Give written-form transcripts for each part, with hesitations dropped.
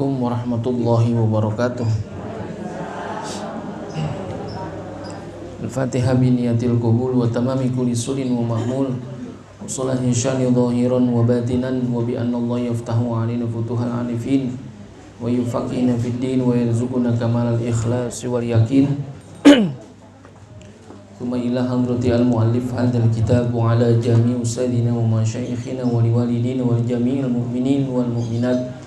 Assalamualaikum warahmatullahi wabarakatuh. Al-Fatihah biniyatil qubul wa tamami kulli sulin wa ma'mul. Wa salahin syani dhahiran wa batinan wa bi anna Allah yaftahu alina futuhal arifin wa yufaqihna fid din wa yarzuquna kamalal ikhlas wal yakin. Thumma ila hadrati al-muallif hadzal kitab wa ala jami' ustadina wa masyayikhina wa liwalidina wa jami'il mu'minin wal mu'minat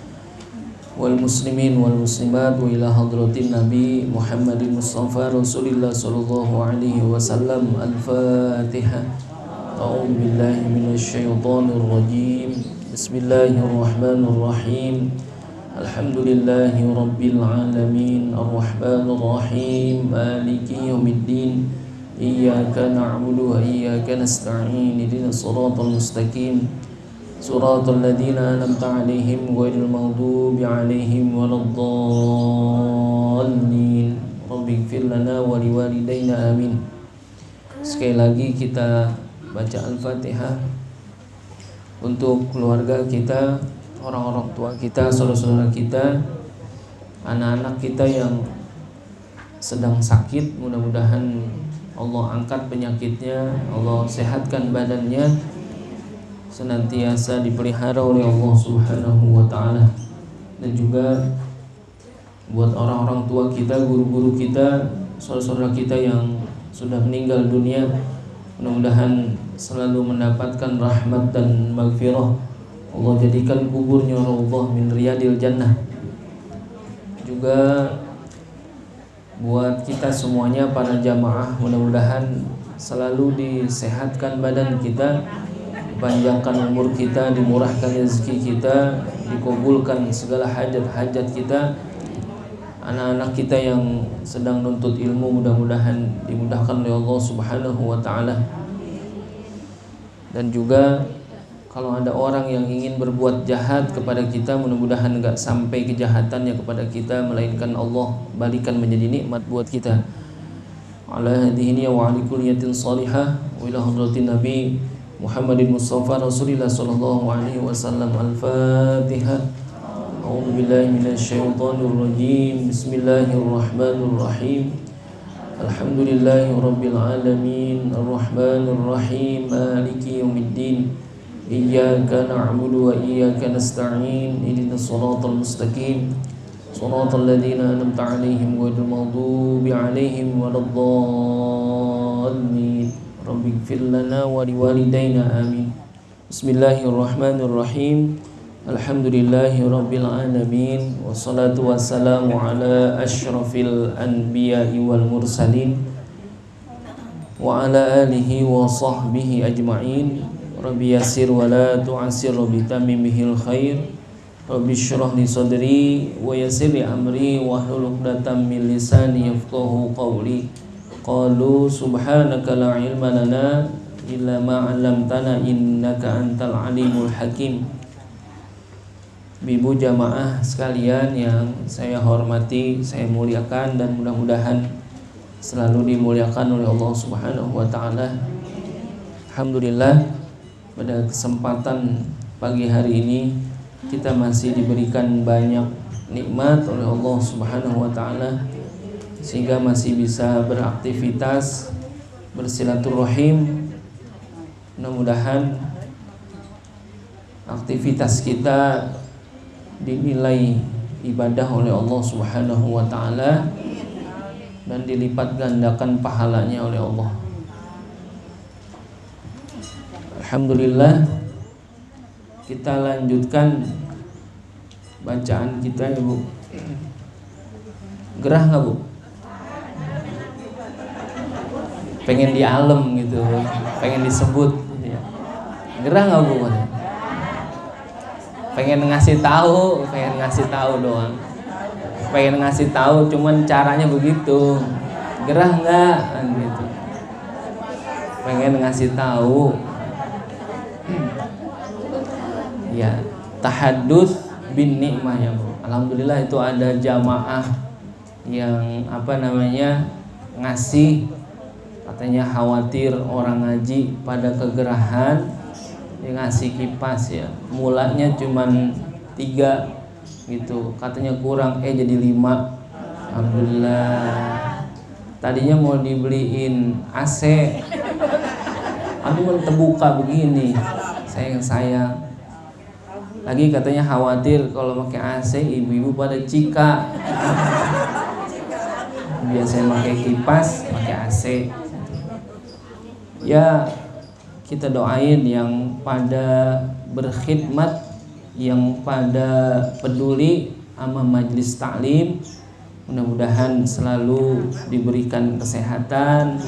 wal muslimin wal muslimat wa ila hadratin nabi Muhammadin Mustafa Rasulillah sallallahu alaihi wasallam. Al-Fatihah. A'udzu billahi minasy syaithanir rajim. Bismillahirrahmanirrahim. Alhamdulillahi rabbil alamin arrahmanir rahim maliki yaumiddin. Iyyaka na'budu wa iyyaka nasta'in. Ihdinas siratal mustaqim. Suratul ladzina an'amta 'alaihim ghairil maghdubi 'alaihim waladdallin. Rabbighfir lana wa liwalidayna amin. Sekali lagi kita baca Al-Fatihah untuk keluarga kita, orang-orang tua kita, saudara-saudara kita, anak-anak kita yang sedang sakit. Mudah-mudahan Allah angkat penyakitnya, Allah sehatkan badannya, senantiasa dipelihara oleh Allah Subhanahu wa taala. Dan juga buat orang-orang tua kita, guru-guru kita, saudara-saudara kita yang sudah meninggal dunia, mudah-mudahan selalu mendapatkan rahmat dan maghfirah. Allah jadikan kuburnya raudhah min riyadil jannah. Juga buat kita semuanya para jamaah, mudah-mudahan selalu disehatkan badan kita, panjangkan umur kita, dimurahkan rezeki kita, dikabulkan segala hajat-hajat kita. Anak-anak kita yang sedang nuntut ilmu, mudah-mudahan dimudahkan oleh Allah Subhanahu wa taala. Dan juga kalau ada orang yang ingin berbuat jahat kepada kita, mudah-mudahan enggak sampai kejahatannya kepada kita, melainkan Allah balikan menjadi nikmat buat kita. Ala hadhihi wa ala kulliyatin salihah wa ila hadratin nabi Muhammadin Mustafa Rasulillah sallallahu alaihi wasallam. Al-Fatihah. A'udzu billahi minasy syaithanir rajim. Bismillahirrahmanirrahim. Alhamdulillahi rabbil alamin arrahmanir rahim maliki yaumiddin. Iyyaka na'budu wa iyyaka nasta'in. Ihdinas siratal mustaqim. Siratal ladzina an'amta 'alaihim ghairil maghdubi 'alaihim waladdallin. Rabbighfir lana wa liwalidayna amin. Bismillahirrahmanirrahim. Alhamdulillahi rabbil alamin. Wassalatu wassalamu ala asyrafil anbiya'i wal mursalin wa ala alihi wa sahbihi ajma'in. Rabbi yassir wa la tu'assir bi tamimihil khair. Rabbi syrah li sadri wa yassir li amri wa hlul 'uqdatam min lisani yafqahu qawli. Qalu subhanaka la ilma lana illa ma 'allamtana innaka antal alimul hakim. Ibu jamaah sekalian yang saya hormati, saya muliakan, dan mudah-mudahan selalu dimuliakan oleh Allah Subhanahu wa taala. Alhamdulillah, pada kesempatan pagi hari ini kita masih diberikan banyak nikmat oleh Allah Subhanahu wa taala, sehingga masih bisa beraktivitas, bersilaturahim. Mudah-mudahan aktivitas kita dinilai ibadah oleh Allah Subhanahu wa taala dan dilipat gandakan pahalanya oleh Allah. Alhamdulillah, kita lanjutkan bacaan kita ya Bu. Gerah nggak Bu? Pengen dialem gitu, pengen disebut gitu ya. Gerah nggak Bu? Pengen ngasih tahu doang. Pengen ngasih tahu, cuman caranya begitu. Gerah nggak? Gitu. Pengen ngasih tahu. Ya, tahadduts bin nikmah ya Bu. Alhamdulillah itu ada jamaah yang ngasih, katanya khawatir orang ngaji pada kegerahan, dia ngasih kipas ya. Mulanya cuman 3 gitu, katanya kurang, jadi 5. Alhamdulillah. Tadinya mau dibeliin AC, aduh terbuka begini, sayang. Lagi katanya khawatir kalau pakai AC ibu-ibu pada cika. Biasanya pakai kipas, pakai AC. Ya, kita doain yang pada berkhidmat, yang pada peduli sama majelis taklim, mudah-mudahan selalu diberikan kesehatan,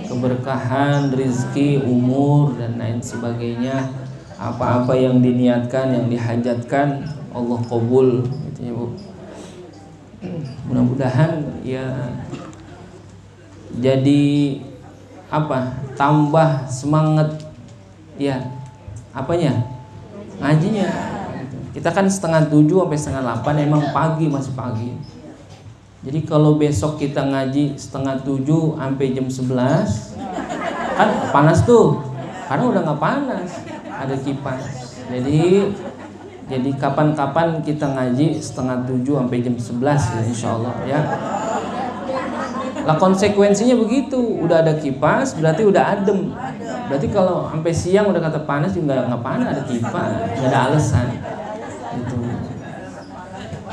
keberkahan, rezeki, umur dan lain sebagainya. Apa-apa yang diniatkan, yang dihajatkan, Allah qabul gitu ya Bu. Mudah-mudahan ya jadi tambah semangat ya apanya? Ngajinya. Kita kan 6:30 sampai 7:30, emang masih pagi. Jadi kalau besok kita ngaji 6:30 sampai jam 11 kan panas tuh. Karena udah nggak panas, ada kipas. Jadi kapan-kapan kita ngaji 6:30 sampai jam 11 ya, insyaallah ya. Lah konsekuensinya begitu, udah ada kipas berarti udah adem. Berarti kalau sampai siang udah kata panas juga nggak panas, ada kipas, nggak ada alasan. Gitu.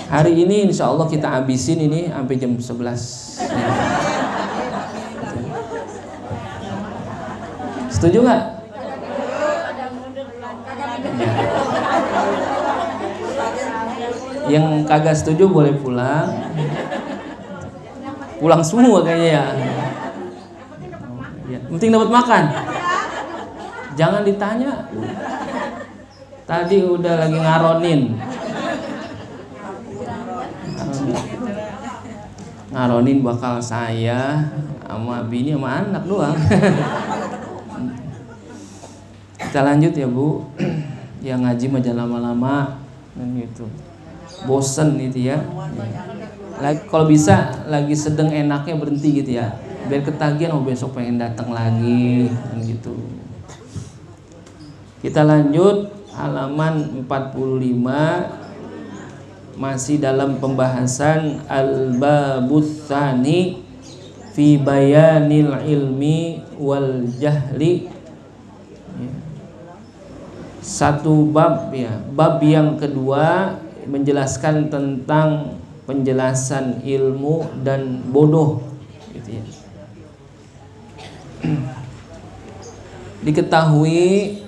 Hari ini insya Allah kita habisin ini sampai jam 11 ya. Setuju nggak? Ya. Yang kagak setuju boleh pulang. Pulang semua kayaknya ya. Penting dapat makan. Jangan ditanya. Tadi udah lagi ngaronin. Ngaronin bakal saya sama bini sama anak doang. Kita lanjut ya Bu. Yang ngaji mah jangan lama-lama dan gitu. Bosen gitu ya. Kalau bisa lagi sedang enaknya berhenti gitu ya. Biar ketagihan besok pengen datang lagi dan gitu. Kita lanjut halaman 45. Masih dalam pembahasan al-babus tsani fi bayanil ilmi wal jahli. Satu bab ya. Bab yang kedua menjelaskan tentang penjelasan ilmu dan bodoh gitu ya. Diketahui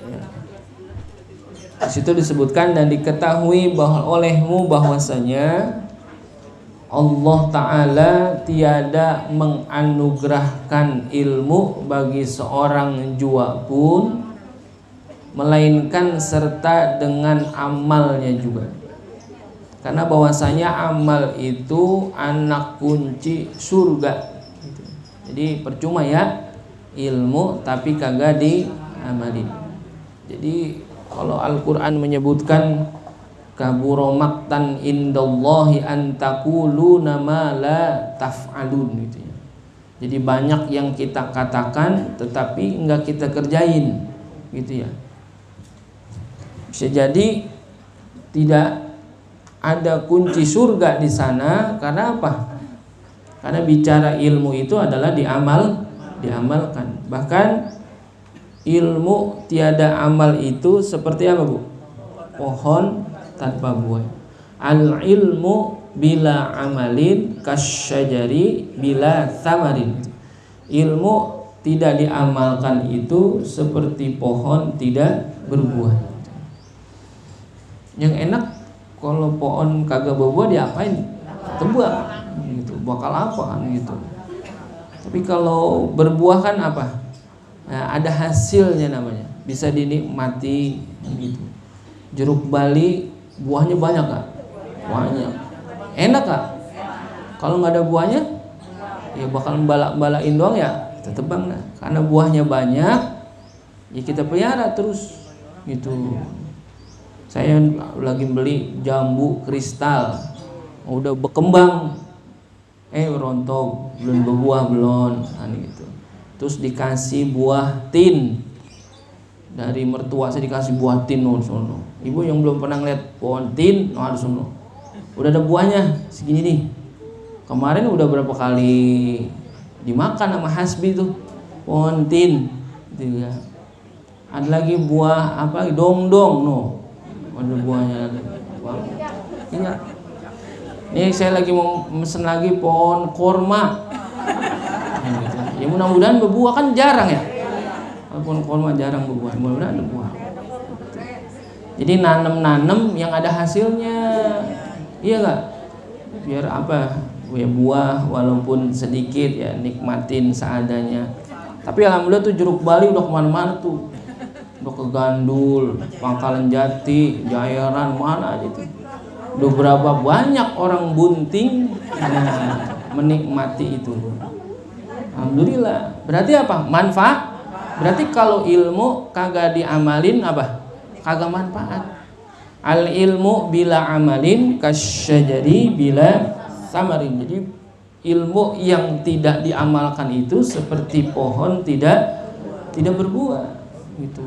di situ disebutkan dan diketahui olehmu bahwasanya Allah Ta'ala tiada menganugerahkan ilmu bagi seorang jua pun melainkan serta dengan amalnya juga. Karena bahwasanya amal itu anak kunci surga. Jadi percuma ya ilmu tapi kagak diamalin. Jadi kalau Al-Quran menyebutkan kabura maqtan indallahi an taquluna ma la taf'alun gitu ya. Jadi banyak yang kita katakan tetapi enggak kita kerjain gitu ya. Bisa jadi tidak ada kunci surga di sana karena apa? Karena bicara ilmu itu adalah diamalkan. Bahkan ilmu tiada amal itu seperti apa Bu? Pohon tanpa buah. Al ilmu bila amalin kasyajari bila thamarin. Ilmu tidak diamalkan itu seperti pohon tidak berbuah. Yang enak kalau pohon kagak berbuah diapain? Tebang gitu. Bakal apa kan gitu. Tapi kalau berbuah kan apa? Nah, ada hasilnya namanya, bisa dinikmati gitu. Jeruk bali buahnya banyak gak? Banyak. Enak gak? Kalau nggak ada buahnya, ya bakal balak-balakin doang ya, tetebang nah. Karena buahnya banyak, ya kita pelihara terus gitu. Saya lagi beli jambu kristal, udah berkembang, rontok, belum berbuah belum, gitu. Terus dikasih buah tin dari mertua saya, dikasih buah tin sono. Ibu yang belum pernah ngeliat pohon tin, harus sono. udah ada buahnya segini nih. Kemarin udah berapa kali dimakan sama Hasbi tuh, pohon tin gitu ya. Ada lagi buah apa, dongdong, no, ada buahnya ada. Iya. Ini saya lagi mau mesen lagi pohon korma. Gitu. Ya mudah-mudahan berbuah, kan jarang ya. Pohon korma jarang berbuah, mudah-mudahan berbuah. Jadi nanem yang ada hasilnya, iya nggak? Biar apa? Ya buah walaupun sedikit ya, nikmatin seadanya. Tapi alhamdulillah tuh jeruk Bali udah kemana-mana tuh, udah ke Gandul, Pangkalan Jati, Jayaran, mana aja tuh. Udah berapa banyak orang bunting menikmati itu. Alhamdulillah. Berarti apa? Manfaat. Berarti kalau ilmu kagak diamalin apa? Kagak manfaat. Al ilmu bila amalin kasyajari bila samarin. Jadi ilmu yang tidak diamalkan itu seperti pohon tidak berbuah gitu.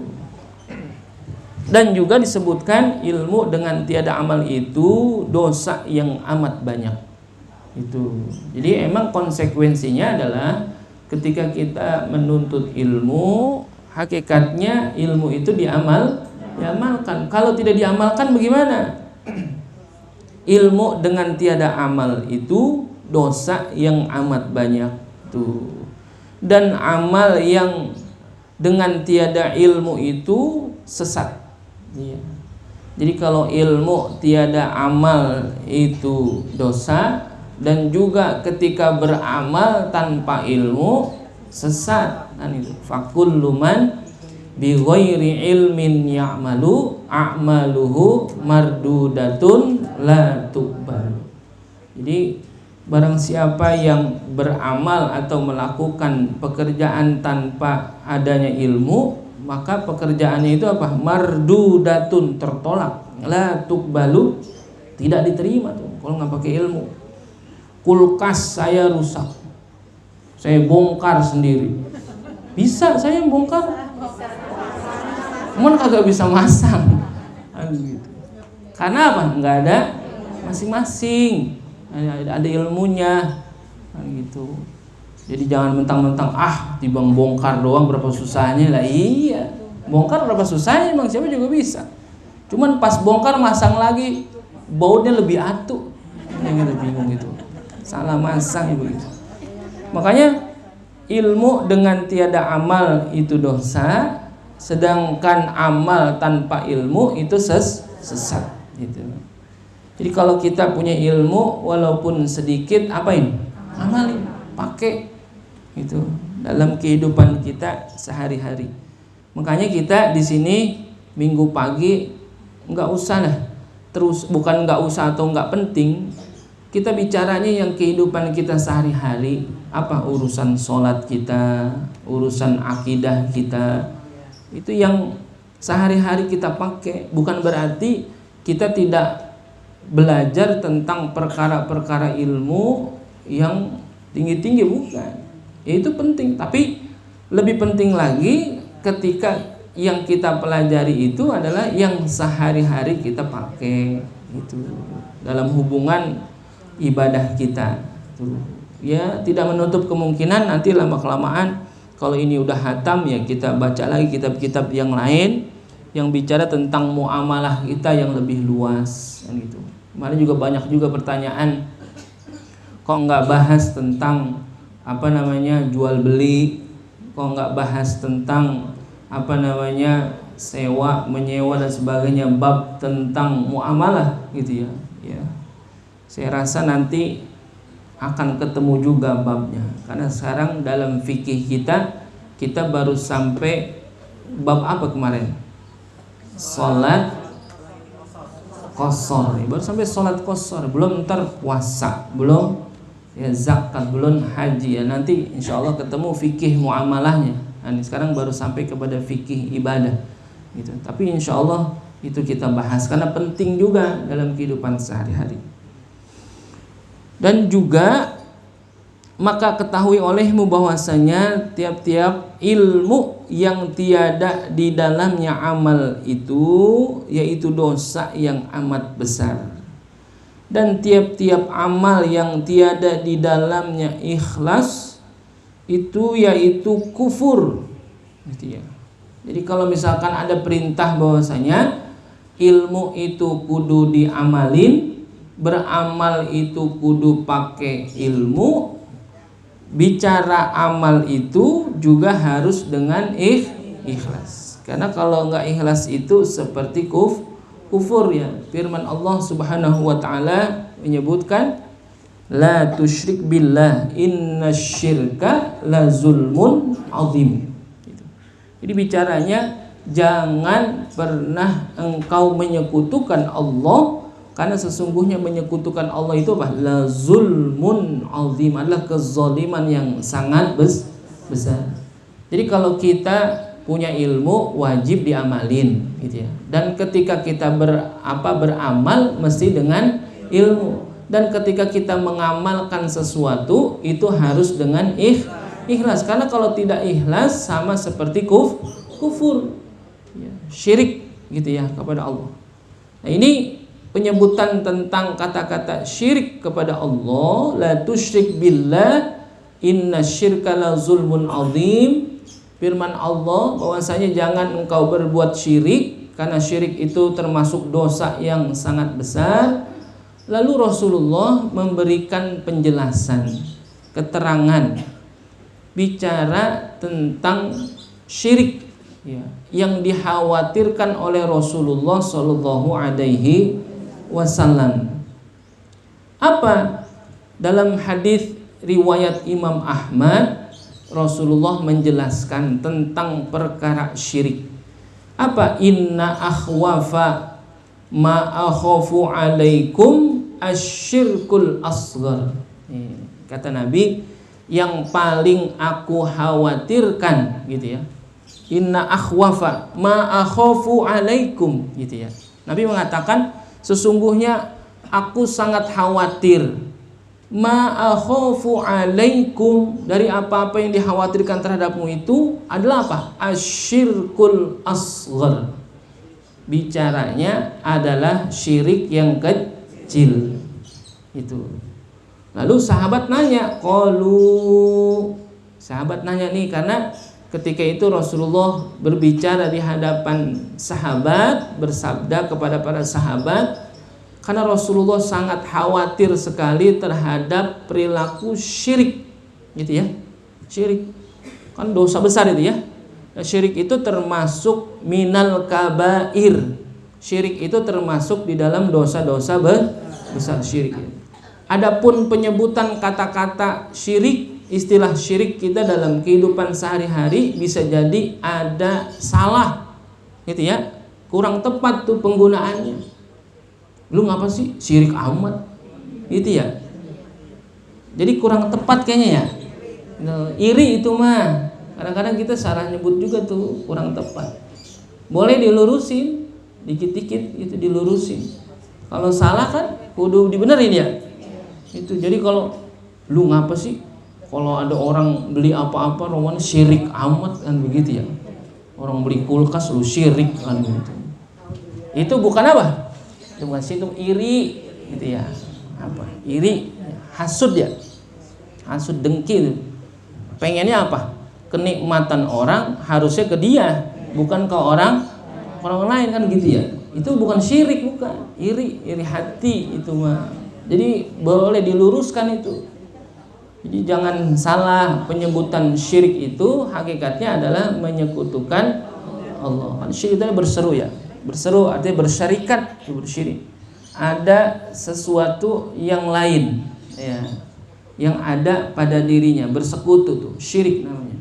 Dan juga disebutkan ilmu dengan tiada amal itu dosa yang amat banyak. Itu. Jadi emang konsekuensinya adalah ketika kita menuntut ilmu, hakikatnya ilmu itu diamalkan. Kalau tidak diamalkan bagaimana? Ilmu dengan tiada amal itu dosa yang amat banyak tuh. Dan amal yang dengan tiada ilmu itu sesat. Iya. Jadi kalau ilmu tiada amal itu dosa, dan juga ketika beramal tanpa ilmu sesat. Kan itu. Fakullu man bi ghairi ilmin ya'malu a'maluhu mardudatun la tuqbal. Jadi barang siapa yang beramal atau melakukan pekerjaan tanpa adanya ilmu, maka pekerjaannya itu apa? Mardudatun, tertolak. La tuqbalu, tidak diterima tuh kalau nggak pakai ilmu. Kulkas saya rusak, saya bongkar sendiri. Bisa saya bongkar, cuman kagak bisa masang. Karena apa? Nggak ada masing-masing, ada ilmunya gitu. Jadi jangan mentang-mentang tibang bongkar doang berapa susahnya lah. Iya, bongkar berapa susahnya, emang siapa juga bisa. Cuman pas bongkar masang lagi, bautnya lebih atuh. Yang kita bingung gitu, salah masang begitu. Makanya ilmu dengan tiada amal itu dosa, sedangkan amal tanpa ilmu itu sesat gitu. Jadi kalau kita punya ilmu walaupun sedikit, apain? Amalin, pakai itu dalam kehidupan kita sehari-hari. Makanya kita di sini minggu pagi nggak usah lah terus, bukan nggak usah atau nggak penting, kita bicaranya yang kehidupan kita sehari-hari, apa urusan sholat kita, urusan akidah kita, itu yang sehari-hari kita pakai. Bukan berarti kita tidak belajar tentang perkara-perkara ilmu yang tinggi-tinggi, bukan. Ya itu penting, tapi lebih penting lagi ketika yang kita pelajari itu adalah yang sehari-hari kita pakai itu dalam hubungan ibadah kita. Ya tidak menutup kemungkinan nanti lama-kelamaan kalau ini udah hatam, ya kita baca lagi kitab-kitab yang lain yang bicara tentang muamalah kita yang lebih luas kan gitu. Kemarin juga banyak juga pertanyaan, kok nggak bahas tentang jual beli, kok nggak bahas tentang sewa menyewa dan sebagainya, bab tentang muamalah gitu ya. Ya, saya rasa nanti akan ketemu juga babnya, karena sekarang dalam fikih kita baru sampai bab apa kemarin? Salat qashar, baru sampai salat qashar, belum ntar puasa, belum ya zakat, belum haji ya. Nanti insya Allah ketemu fikih muamalahnya. Nah, ini sekarang baru sampai kepada fikih ibadah gitu. Tapi insya Allah itu kita bahas karena penting juga dalam kehidupan sehari-hari. Dan juga maka ketahui olehmu bahwasanya tiap-tiap ilmu yang tiada di dalamnya amal itu, yaitu dosa yang amat besar. dan tiap-tiap amal yang tiada di dalamnya ikhlas itu yaitu kufur, gitu ya. Jadi kalau misalkan ada perintah bahwasanya ilmu itu kudu diamalin, beramal itu kudu pakai ilmu, bicara amal itu juga harus dengan ikhlas. Karena kalau nggak ikhlas itu seperti kufur ya. Firman Allah Subhanahu wa taala menyebutkan la tusyrik billah innasyirka la zulmun azim. Jadi bicaranya jangan pernah engkau menyekutukan Allah, karena sesungguhnya menyekutukan Allah itu apa? La zulmun azim, adalah kezaliman yang sangat besar. Jadi kalau kita punya ilmu wajib diamalin, gitu ya. Dan ketika kita beramal mesti dengan ilmu. Dan ketika kita mengamalkan sesuatu itu harus dengan ikhlas, karena kalau tidak ikhlas sama seperti kufur ya, syirik gitu ya kepada Allah. Nah, ini penyebutan tentang kata-kata syirik kepada Allah, la tusyrik billah innasyirka la zulmun azim. Firman Allah bahwasanya jangan engkau berbuat syirik, karena syirik itu termasuk dosa yang sangat besar. Lalu Rasulullah memberikan penjelasan, keterangan, bicara tentang syirik ya, yang dikhawatirkan oleh Rasulullah Shallallahu Alaihi Wasallam. Apa? Dalam hadis riwayat Imam Ahmad, Rasulullah menjelaskan tentang perkara syirik. Apa? Inna akhwafa ma akhafu alaikum asyirkul asghar. Kata Nabi, yang paling aku khawatirkan gitu ya. Inna akhwafa ma akhafu alaikum gitu ya. Nabi mengatakan sesungguhnya aku sangat khawatir ma akhafu alaikum, dari apa-apa yang dikhawatirkan terhadapmu itu adalah apa? Asyirkul asghar. Bicaranya adalah syirik yang kecil. Itu. Lalu sahabat nanya, sahabat nanya nih, karena ketika itu Rasulullah berbicara di hadapan sahabat, bersabda kepada para sahabat, karena Rasulullah sangat khawatir sekali terhadap perilaku syirik, gitu ya. Syirik kan dosa besar itu ya. Syirik itu termasuk minal kabair. Syirik itu termasuk di dalam dosa-dosa besar syirik. Adapun penyebutan kata-kata syirik, istilah syirik kita dalam kehidupan sehari-hari bisa jadi ada salah, gitu ya, kurang tepat tuh penggunaannya. Lu ngapa sih syirik amat, gitu ya. Jadi kurang tepat kayaknya ya. Nah, iri itu mah kadang-kadang kita salah nyebut juga tuh, kurang tepat. Boleh dilurusin dikit-dikit, itu dilurusin. Kalau salah kan kudu dibenerin ya. Itu jadi kalau lu ngapa sih kalau ada orang beli apa-apa roman syirik amat kan begitu ya. Orang beli kulkas lu syirik kan gitu. Itu bukan apa? Itu bukan situ iri gitu ya. Apa? Iri, hasud ya. Hasud, dengki itu. Pengennya apa? Kenikmatan orang harusnya ke dia, bukan ke orang lain kan gitu ya. Itu bukan syirik, bukan. Iri hati itu mah. Jadi boleh diluruskan itu. Jadi jangan salah, penyebutan syirik itu hakikatnya adalah menyekutukan Allah. Kan syirik itu berseru ya. Berseru artinya bersyarikat, bersyirik. Ada sesuatu yang lain ya, yang ada pada dirinya, bersekutu tuh, syirik namanya.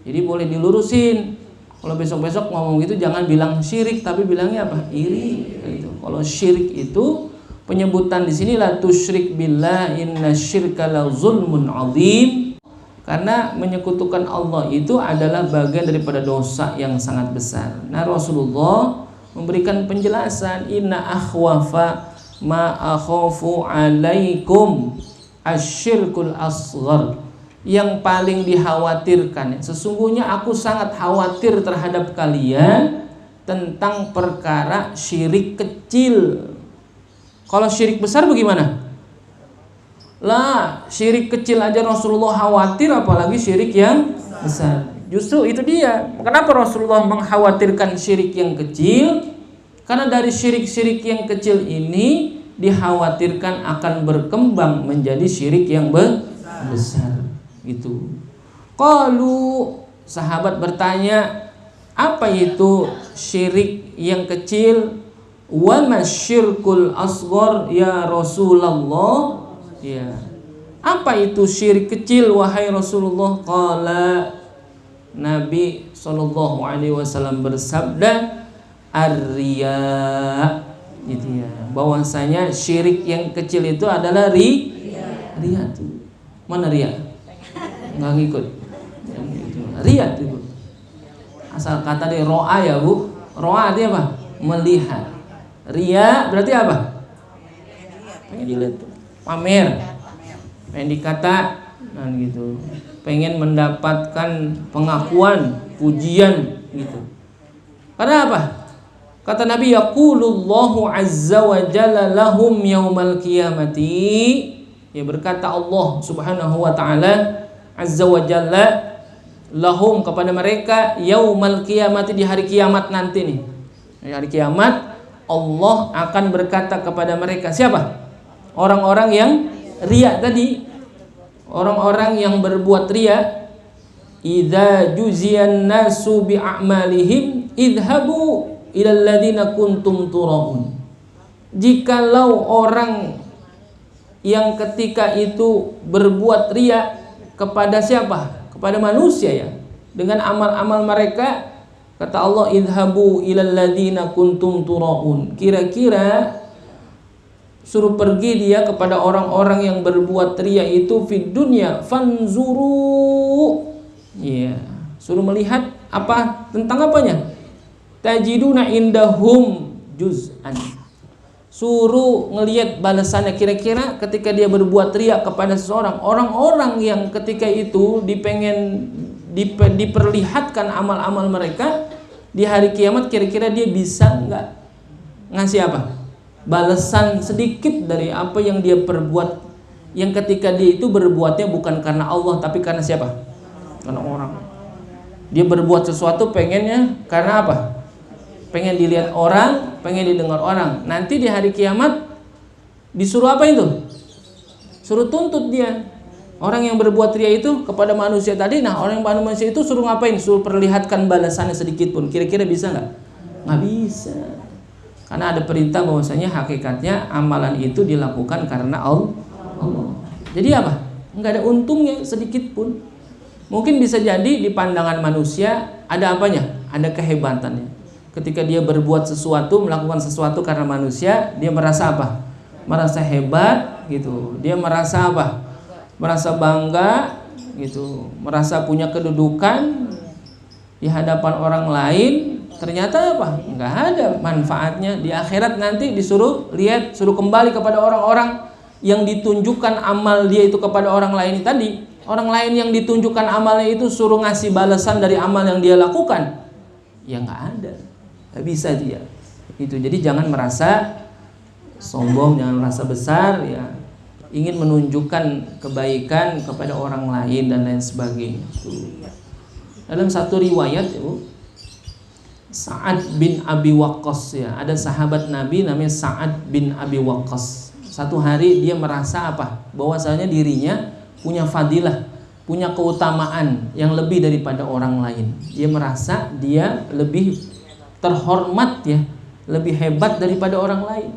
Jadi boleh dilurusin. Kalau besok-besok ngomong gitu jangan bilang syirik, tapi bilangnya apa? Iri gitu. Kalau syirik itu penyebutan di sini la tusyrik billah innasyirka la zulmun azim, karena menyekutukan Allah itu adalah bagian daripada dosa yang sangat besar. Nah, Rasulullah memberikan penjelasan inna akhwafa ma akhafu alaikum asyirkul asghar, yang paling dikhawatirkan, sesungguhnya aku sangat khawatir terhadap kalian tentang perkara syirik kecil. Kalau syirik besar bagaimana? Lah, syirik kecil aja Rasulullah khawatir, apalagi syirik yang besar. Justru itu dia. Kenapa Rasulullah mengkhawatirkan syirik yang kecil? Karena dari syirik-syirik yang kecil ini dikhawatirkan akan berkembang menjadi syirik yang besar. Gitu. Qalu, sahabat bertanya, apa itu syirik yang kecil? Wa masyirkul asghar ya Rasulullah. Ya. Apa itu syirik kecil wahai Rasulullah? Qala, Nabi SAW bersabda, ar-riya, gitu ya. Bahwasanya syirik yang kecil itu adalah riya tuh. Mana riya? Enggak ngikut. Riya itu. Asal kata dari ro'a ya, Bu. Ro'a artinya apa? Melihat. Riya berarti apa? Pengen dilihat, pamer, pengen dikata, nah gitu. Pengen mendapatkan pengakuan, pujian, gitu. Karena apa? Kata Nabi, yaqulullahu azza wa jalla lahum yaumal qiyamati. Ya, berkata Allah Subhanahu wa taala azza wa jalla lahum, kepada mereka, yaumal qiyamati, di hari kiamat nanti nih. Di hari kiamat Allah akan berkata kepada mereka, siapa? Orang-orang yang riya tadi, orang-orang yang berbuat riya, idza juziyan nasu bi a'malihim idhabu ilal ladzina kuntum turaun. Jikalau orang yang ketika itu berbuat riya kepada siapa? Kepada manusia ya, dengan amal-amal mereka, kata Allah, idhabu ilal ladzina kuntum turaun. Kira-kira suruh pergi dia kepada orang-orang yang berbuat riya itu fid dunya fanzuru. Ya, suruh melihat apa? Tentang apanya? Tajiduna indahum juz'an. Suruh ngelihat balasannya, kira-kira ketika dia berbuat riya kepada seseorang, orang-orang yang ketika itu diperlihatkan amal-amal mereka di hari kiamat, kira-kira dia bisa nggak ngasih apa? Balasan sedikit dari apa yang dia perbuat, yang ketika dia itu berbuatnya bukan karena Allah tapi karena siapa? Karena orang. Dia berbuat sesuatu pengennya karena apa? Pengen dilihat orang, pengen didengar orang. Nanti di hari kiamat disuruh apa itu? Suruh tuntut dia. Orang yang berbuat riya itu kepada manusia tadi, nah orang yang pada manusia itu suruh ngapain? Suruh perlihatkan balasannya sedikit pun. Kira-kira bisa nggak? Nggak bisa. Karena ada perintah bahwasanya hakikatnya amalan itu dilakukan karena Allah. Jadi apa? Nggak ada untungnya sedikit pun. Mungkin bisa jadi di pandangan manusia ada apanya? Ada kehebatannya. Ketika dia berbuat sesuatu, melakukan sesuatu karena manusia, dia merasa apa? Merasa hebat gitu. Dia merasa apa? Merasa bangga gitu, merasa punya kedudukan di hadapan orang lain. Ternyata apa? Nggak ada manfaatnya. Di akhirat nanti disuruh lihat, suruh kembali kepada orang-orang yang ditunjukkan amal dia itu kepada orang lain tadi. Orang lain yang ditunjukkan amalnya itu suruh ngasih balasan dari amal yang dia lakukan, ya nggak ada, nggak bisa dia. Itu jadi jangan merasa sombong, jangan merasa besar ya. Ingin menunjukkan kebaikan kepada orang lain dan lain sebagainya. Dalam satu riwayat itu Sa'ad bin Abi Waqqas ya, ada sahabat Nabi namanya Sa'ad bin Abi Waqqas. Satu hari dia merasa apa? Bahwasanya dirinya punya fadilah, punya keutamaan yang lebih daripada orang lain. Dia merasa dia lebih terhormat ya, lebih hebat daripada orang lain.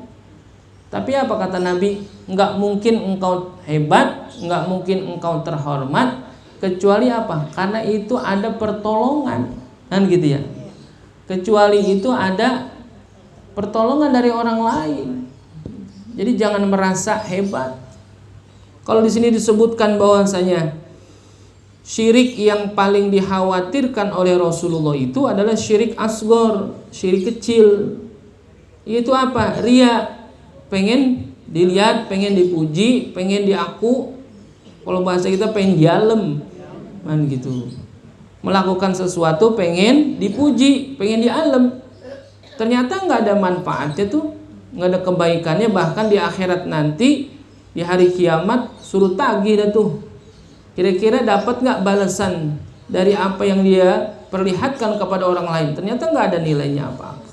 Tapi apa kata Nabi? Enggak mungkin engkau hebat, enggak mungkin engkau terhormat, kecuali apa? Karena itu ada pertolongan, kan gitu ya. Kecuali itu ada pertolongan dari orang lain. Jadi jangan merasa hebat. Kalau di sini disebutkan bahwasanya syirik yang paling dikhawatirkan oleh Rasulullah itu adalah syirik asghar, syirik kecil. Itu apa? Riya. Pengen dilihat, pengen dipuji, pengen diaku. Kalau bahasa kita pengen dialem, kan gitu. Melakukan sesuatu pengen dipuji, pengen dialem. Ternyata nggak ada manfaatnya tuh, nggak ada kebaikannya, bahkan di akhirat nanti di hari kiamat suruh tagih dah tuh. Kira-kira dapat nggak balasan dari apa yang dia perlihatkan kepada orang lain? Ternyata nggak ada nilainya apa-apa.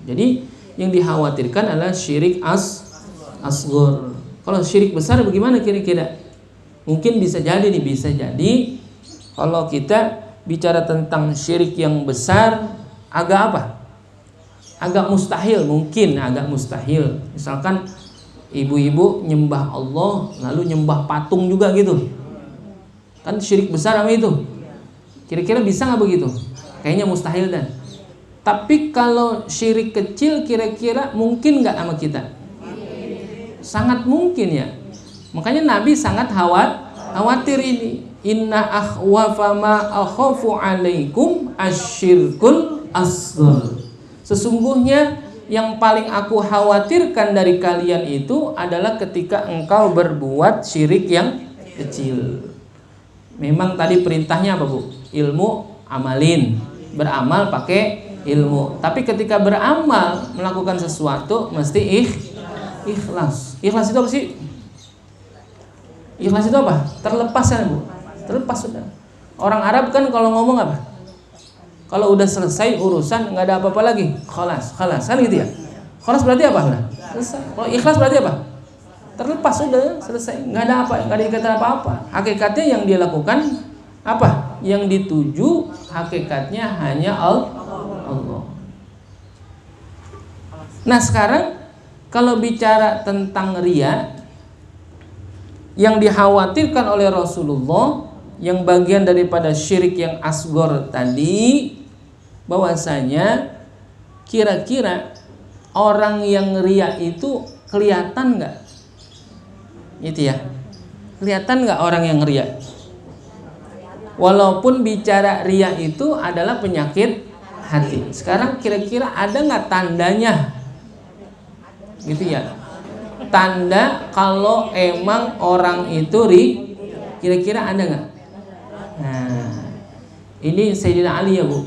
Jadi yang dikhawatirkan adalah syirik asghar. Kalau syirik besar bagaimana kira-kira? Mungkin bisa jadi kalau kita bicara tentang syirik yang besar agak apa? Agak mustahil, mungkin agak mustahil. Misalkan ibu-ibu nyembah Allah lalu nyembah patung juga gitu. Kan syirik besar apa itu? Kira-kira bisa nggak begitu? Kayaknya mustahil dan. Tapi kalau syirik kecil kira-kira mungkin nggak sama kita? Sangat mungkin ya. Makanya Nabi sangat khawatir ini. Inna akhwafa ma akhafu alaikum asyirkul asghar. Sesungguhnya yang paling aku khawatirkan dari kalian itu adalah ketika engkau berbuat syirik yang kecil. Memang tadi perintahnya apa, Bu? Ilmu amalin. Beramal pakai ilmu. Tapi ketika beramal melakukan sesuatu mesti ikhlas. Ikhlas itu apa sih? Ikhlas itu apa? Terlepas kan, Bu? Terlepas sudah. Orang Arab kan kalau ngomong apa? Kalau udah selesai urusan nggak ada apa-apa lagi, khalas kan gitu ya. Khalas berarti apa? Selesai. Kalau ikhlas berarti apa? Terlepas sudah, selesai. Nggak ada apa, nggak ada ikatan apa-apa. Hakikatnya yang dia lakukan apa? Yang dituju hakikatnya hanya Allah. Nah sekarang kalau bicara tentang riya, yang dikhawatirkan oleh Rasulullah, yang bagian daripada syirik yang asghar tadi, bahwasanya kira-kira orang yang riya itu kelihatan nggak? Itu ya, kelihatan nggak orang yang riya? Walaupun bicara riya itu adalah penyakit hati. Sekarang kira-kira ada nggak tandanya? Gitu ya. Tanda kalau emang orang itu kira-kira ada nggak? Nah, ini Sayyidina Ali ya, Bu.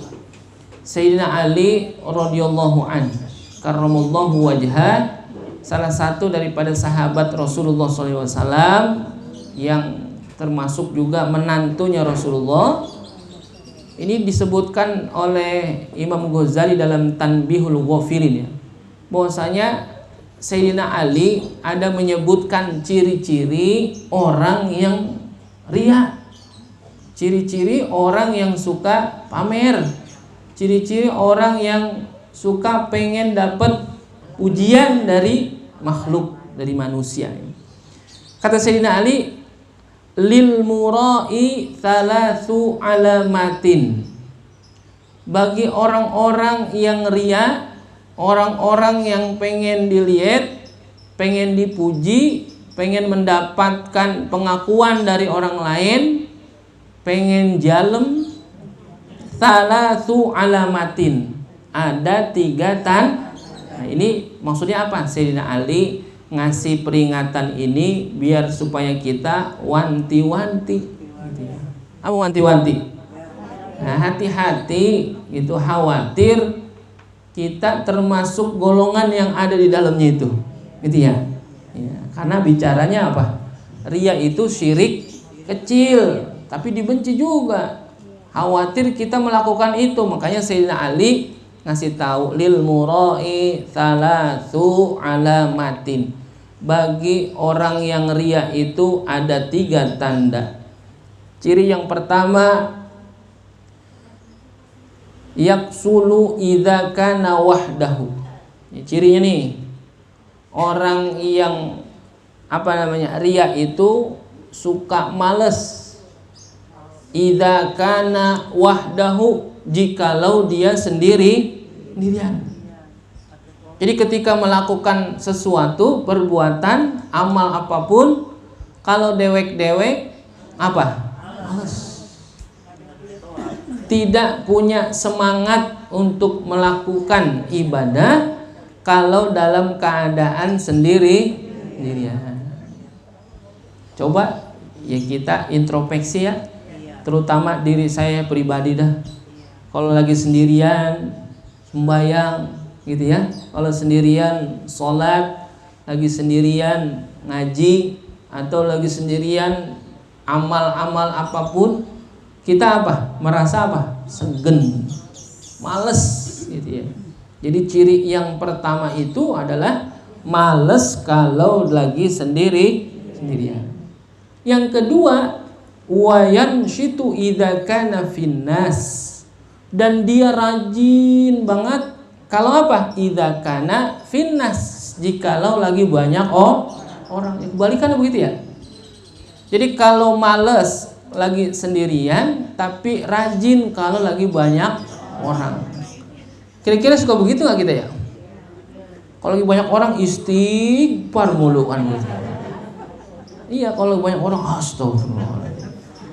Sayyidina Ali radhiyallahu anhu, karramallahu wajhah, salah satu daripada sahabat Rasulullah SAW yang termasuk juga menantunya Rasulullah. Ini disebutkan oleh Imam Ghazali dalam Tanbihul Ghafirin ya, bahwasanya Sayyidina Ali ada menyebutkan ciri-ciri orang yang riya, ciri-ciri orang yang suka pamer, ciri-ciri orang yang suka pengen dapat ujian dari makhluk, dari manusia. Kata Sayyidina Ali, lil murai thalathu alamatin. Bagi orang-orang yang riya, orang-orang yang pengen dilihat, pengen dipuji, pengen mendapatkan pengakuan dari orang lain, pengen jalem, thalathu alamatin, ada 3 tanda. Nah, ini maksudnya apa? Sayyidina Ali ngasih peringatan ini biar supaya kita wanti-wanti gitu ya. Apa wanti-wanti? Nah, hati-hati gitu, khawatir kita termasuk golongan yang ada di dalamnya itu, gitu ya. Ya, karena bicaranya apa? Riya itu syirik kecil, tapi dibenci juga. Khawatir kita melakukan itu, makanya Sayyidina Ali ngasih tahu lil murai thalathu alamatin. Bagi orang yang riya itu ada 3 tanda. Ciri yang pertama, yaksulu idza kana wahdahu. Ini cirinya nih. Orang yang riya itu suka males. Idza kana wahdahu, jikalau dia sendirian. Jadi ketika melakukan sesuatu, perbuatan, amal apapun, kalau dewek-dewek apa? Males. Tidak punya semangat untuk melakukan ibadah kalau dalam keadaan sendirian. Coba ya kita introspeksi ya, terutama diri saya pribadi dah. Kalau lagi sendirian sembahyang, gitu ya. Kalau sendirian sholat, lagi sendirian ngaji, atau lagi sendirian amal-amal apapun, kita apa? Merasa apa? Segen, males gitu ya. Jadi ciri yang pertama itu adalah males kalau lagi sendirian. Yang kedua, wayan syitu idza kana finnas, dan dia rajin banget kalau apa? Idza kana finnas, jikalau lagi banyak orang. Kebalikannya begitu ya. Jadi kalau males lagi sendirian, tapi rajin kalau lagi banyak orang. Kira-kira suka begitu nggak kita ya? Kalau lagi banyak orang istighfar mulu kan gitu. Iya, kalau banyak orang astagfirullah,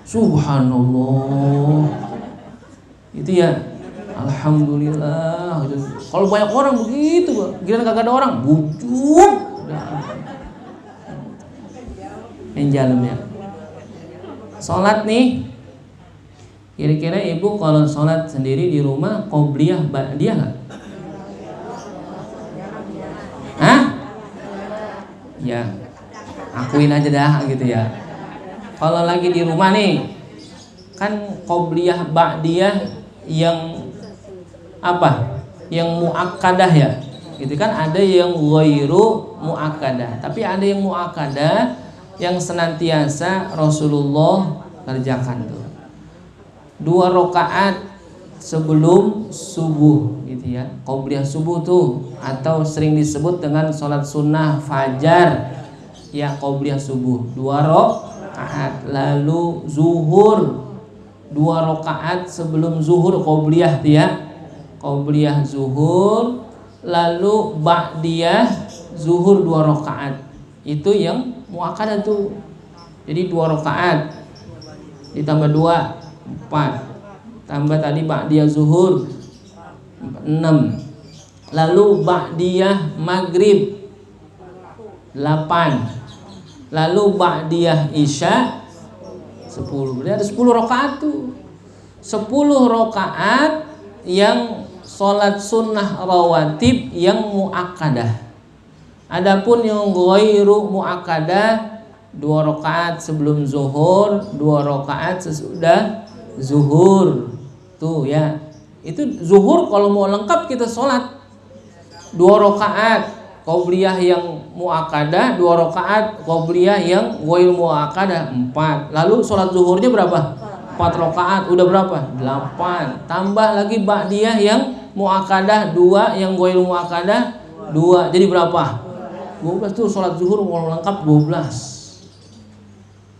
subhanallah, itu ya, alhamdulillah gitu. Kalau banyak orang begitu, giliran kagak ada orang, bujuk, yang jalan ya. Sholat nih, kira-kira ibu kalau sholat sendiri di rumah qobliyah ba'diyah nggak? Hah? Ya, akuin aja dah gitu ya. Kalau lagi di rumah nih, kan qobliyah ba'diyah yang apa? Yang muakkadah ya. Gitu kan, ada yang ghairu muakkadah, tapi ada yang muakkadah yang senantiasa Rasulullah kerjakan tuh. 2 rakaat sebelum subuh gitu ya. Qobliyah subuh tuh, atau sering disebut dengan sholat sunnah fajar ya, qobliyah subuh 2 rakaat. Lalu zuhur 2 rakaat sebelum zuhur qobliyah tuh ya, qobliyah zuhur. Lalu ba'diyah zuhur 2 rakaat, itu yang muakkadah tuh. Jadi 2 rakaat ditambah 2, 4, tambah tadi ba'diyah zuhur 6, lalu ba'diyah maghrib 8, lalu ba'diyah isya 10. Berarti ada 10 rakaat tuh. 10 rakaat yang sholat sunnah rawatib yang muakkadah. Adapun yang ghairu muakkadah 2 rakaat sebelum zuhur, 2 rakaat sesudah zuhur. Tuh ya. Itu zuhur kalau mau lengkap kita sholat 2 rakaat qobliyah yang muakkadah, 2 rakaat qobliyah yang ghairu muakkadah 4. Lalu sholat zuhurnya berapa? 4 rakaat, udah berapa? 8. Tambah lagi ba'diyah yang muakkadah 2, yang ghairu muakkadah 2. Jadi berapa? 12 tuh sholat zuhur kalau lengkap 12.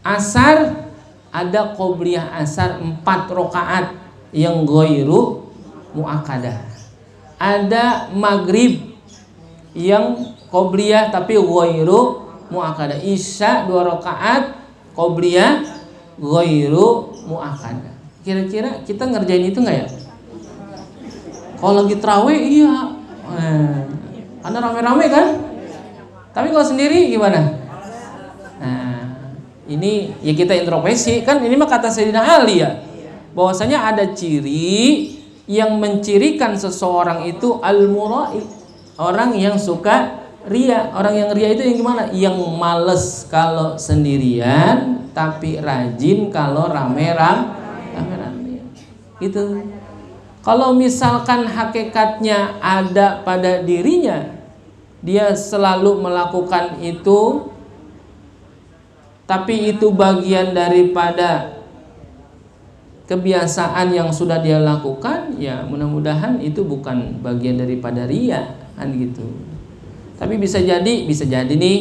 Asar ada qobliyah asar 4 rakaat yang ghairu muakkadah. Ada maghrib yang qobliyah tapi ghairu muakkadah. Isya 2 rakaat qobliyah ghairu muakkadah. Kira-kira kita ngerjain itu nggak ya? Kalau lagi tarawih iya, karena rame-rame kan. Tapi kalau sendiri gimana? Nah, ini ya kita introspeksi kan. Ini mah kata Sayyidina Ali ya, bahwasanya ada ciri yang mencirikan seseorang itu al-mura'i, orang yang suka ria. Orang yang ria itu yang gimana? Yang males kalau sendirian tapi rajin kalau rame-rame. Gitu. Kalau misalkan hakikatnya ada pada dirinya, dia selalu melakukan itu, tapi itu bagian daripada kebiasaan yang sudah dia lakukan, ya mudah-mudahan itu bukan bagian daripada ria kan gitu. Tapi bisa jadi nih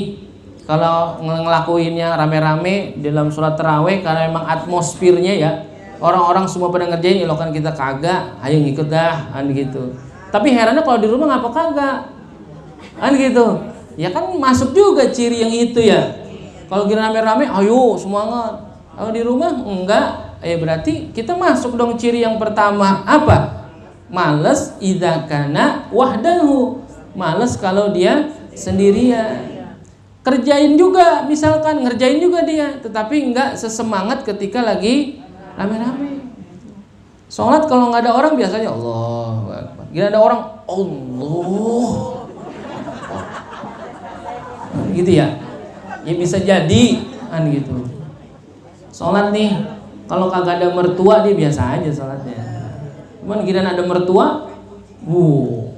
kalau ngelakuinnya rame-rame dalam sholat tarawih karena memang atmosfernya ya, orang-orang semua pada ngerjain, ya kan kita kagak, ayo ngikut dah kan gitu. Tapi herannya kalau di rumah ngapa kagak kan gitu. Ya kan masuk juga ciri yang itu ya. Kalau gini rame-rame ayo semangat. Kalau di rumah enggak, berarti kita masuk dong ciri yang pertama apa? Males idza kana wahdahu. Males kalau dia sendirian. Kerjain juga, misalkan ngerjain juga dia, tetapi enggak sesemangat ketika lagi rame-rame. Sholat kalau nggak ada orang biasanya Allahu Akbar. Gila ada orang Allah gitu ya. Ya bisa jadi kan gitu. Sholat nih, kalau kagak ada mertua dia biasa aja sholatnya. Cuman gila ada mertua,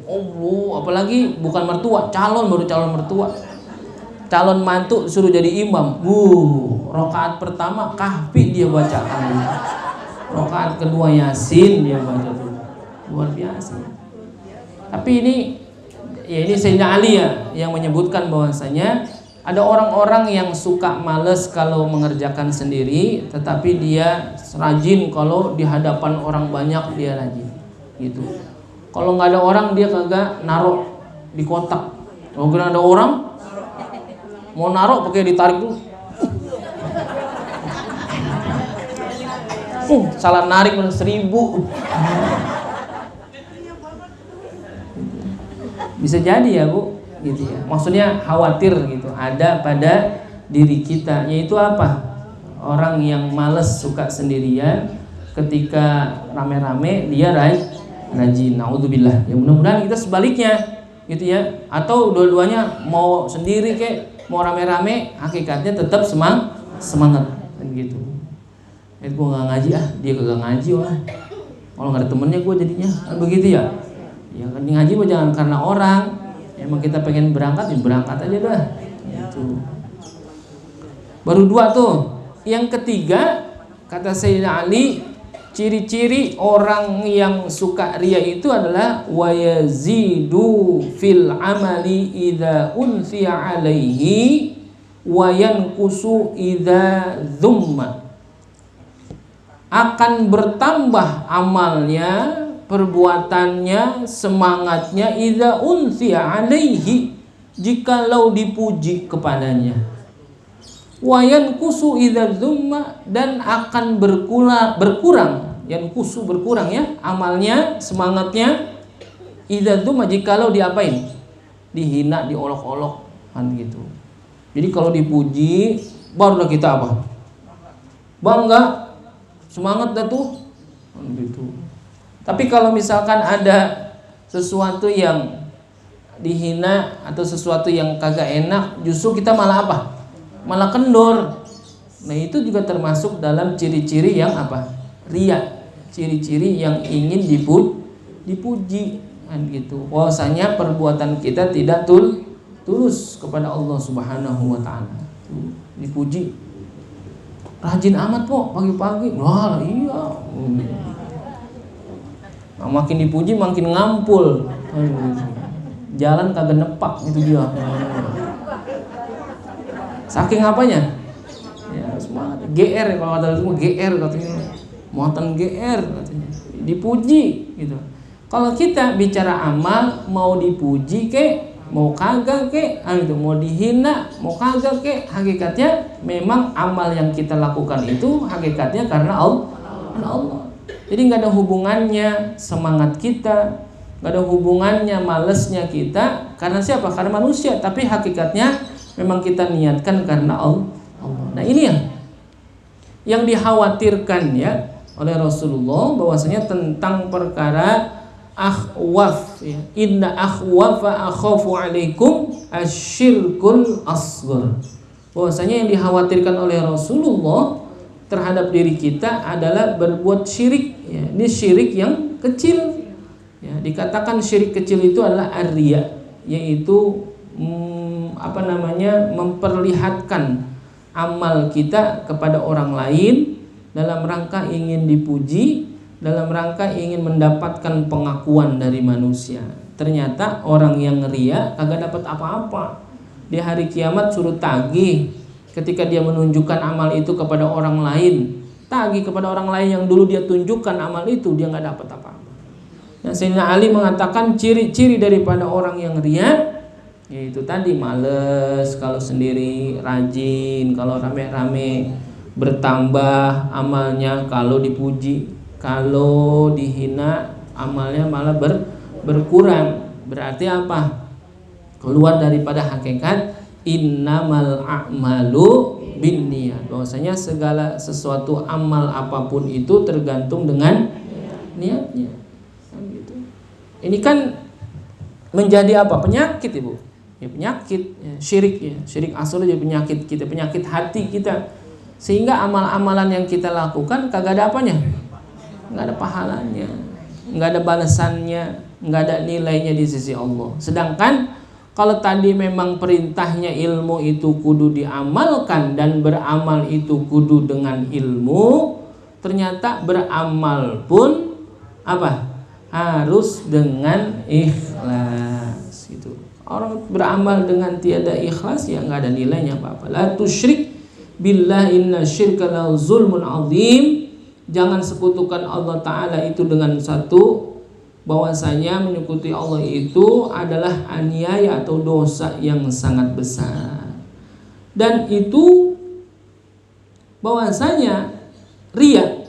Allah, apalagi bukan mertua, baru calon mertua. Calon mantu suruh jadi imam. Rakaat pertama kahfi dia bacakan. Rakaat kedua Yasin dia baca tuh. Luar biasa. Tapi ini Sayyidina Ali ya yang menyebutkan bahwasanya ada orang-orang yang suka males kalau mengerjakan sendiri, tetapi dia rajin kalau di hadapan orang banyak dia rajin. Gitu. Kalau nggak ada orang dia kagak naruh di kotak. Kalau ada orang mau naruh pakai ditarik dulu. Salah narik 1.000. Bisa jadi ya Bu, gitu ya. Maksudnya khawatir gitu ada pada diri kita, yaitu apa? Orang yang males suka sendirian, ketika rame-rame dia rajin. Naudzubillah. Ya mudah-mudahan kita sebaliknya gitu ya. Atau dua-duanya mau sendiri kek, mau rame-rame, hakikatnya tetap semangat kan gitu. Gue nggak ngaji dia kagak ngaji wah. Kalau nggak ada temennya gue jadinya kan begitu ya. Ya kan ngaji mah jangan karena orang. Emang kita pengen berangkat ya berangkat aja dah. Gitu. Baru 2 tuh. Yang ketiga kata Sayyidina Ali, ciri-ciri orang yang suka riya itu adalah wayazidu fil amali idza unsiya alaihi wa yanqusu idza dzumma. Akan bertambah amalnya, perbuatannya, semangatnya idza unsiya alaihi, jikalau dipuji kepadanya. Wa yanqusu idza dzumma, dan akan berkurang, yanqusu berkurang ya, amalnya, semangatnya idza dzumma, jikalau diapain? Dihina, diolok-olok kan gitu. Jadi kalau dipuji barulah kita apa? Bangga, semangat dah tuh gitu. Tapi kalau misalkan ada sesuatu yang dihina atau sesuatu yang kagak enak, justru kita malah apa? Malah kendor. Nah itu juga termasuk dalam ciri-ciri yang apa? Riya. Ciri-ciri yang ingin dipuji kan gitu. Bahwasanya perbuatan kita tidak tulus kepada Allah Subhanahu wa taala. Dipuji. Rajin amat po pagi-pagi. Wah iya. Nah, makin dipuji makin ngampul. Jalan kagak nepak itu dia. Saking apanya? Ya semangat. GR kalau kata semua GR katanya. Muatan GR katanya. Dipuji gitu. Kalau kita bicara amal, mau dipuji kek, mau kagak kek, gitu, mau dihina, mau kagak kek, hakikatnya memang amal yang kita lakukan itu hakikatnya karena Allah. Jadi nggak ada hubungannya semangat kita, nggak ada hubungannya malesnya kita karena siapa? Karena manusia. Tapi hakikatnya memang kita niatkan karena Allah. Nah ini yang dikhawatirkan ya oleh Rasulullah, bahwasanya tentang perkara akhwaf ya. Inna akhwafa akhafu alaikum asyirkul asghar. Bahwasanya yang dikhawatirkan oleh Rasulullah terhadap diri kita adalah berbuat syirik ya. Ini syirik yang kecil ya. Dikatakan syirik kecil itu adalah ar-riya, yaitu memperlihatkan amal kita kepada orang lain dalam rangka ingin dipuji, dalam rangka ingin mendapatkan pengakuan dari manusia. Ternyata orang yang riya kagak dapat apa-apa. Di hari kiamat suruh tagih ketika dia menunjukkan amal itu kepada orang lain. Tagih kepada orang lain yang dulu dia tunjukkan amal itu, dia nggak dapat apa-apa. Nah, Sayyidina Ali mengatakan ciri-ciri daripada orang yang riya yaitu tadi males kalau sendiri, rajin kalau rame-rame, bertambah amalnya kalau dipuji. Kalau dihina amalnya malah berkurang. Berarti apa? Keluar daripada hakikat innamal a'malu binniyat. Bahwasanya segala sesuatu amal apapun itu tergantung dengan niatnya. Kan gitu. Ini kan menjadi apa? Penyakit, Ibu. Ya, penyakit ya, syirik ya. Syirik asal jadi penyakit kita, penyakit hati kita. Sehingga amal-amalan yang kita lakukan kagak ada apanya? Enggak ada pahalanya, enggak ada balasannya, enggak ada nilainya di sisi Allah. Sedangkan kalau tadi memang perintahnya ilmu itu kudu diamalkan dan beramal itu kudu dengan ilmu, ternyata beramal pun apa? Harus dengan ikhlas gitu. Orang beramal dengan tiada ikhlas ya enggak ada nilainya apa-apa. La tusyrik billah inna syirka la zulmun azim. Jangan sekutukan Allah Ta'ala itu dengan satu, bahwasanya menyekuti Allah itu adalah aniaya atau dosa yang sangat besar. Dan itu bahwasanya riya